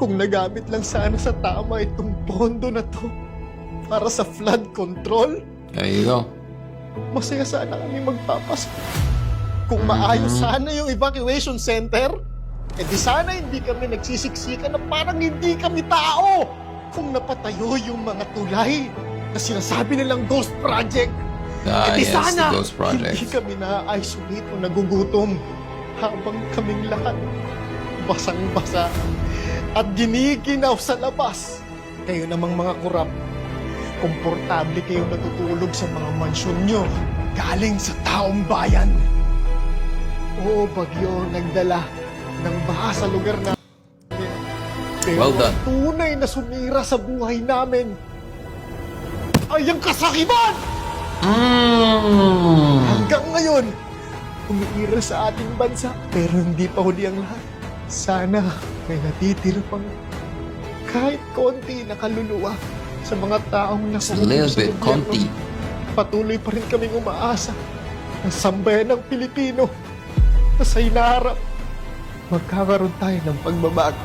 Kung nagamit lang sana sa tama itong pondo na to para sa flood control, There you go. masaya sana kami magpapasko. Kung maayos sana yung evacuation center, di sana hindi kami nagsisiksikan na parang hindi kami tao. Kung napatayo yung mga tulay na sinasabi nilang ghost project, di Yes, the sana Ghost Project. hindi kami na-isolate o nagugutom habang kaming lahat basang-basa at ginikinaw sa labas. Kayo namang mga kurap, komportable kayong natutulog sa mga mansyon nyo galing sa taong bayan. Oo, bagyo nagdala ng baha sa lugar namin. Pero Well done. ang tunay na sumira sa buhay namin ay ang kasakiman! Hanggang ngayon, umiira sa ating bansa. Pero hindi pa huli ang lahat. Sana may natitira pang kahit konti na kaluluwa sa mga taong It's a little sa bit gobyerno. conti. Patuloy pa rin kaming umaasa na sambayan ng Pilipino na sa hinaharap magkakaroon tayo ng pagbabago.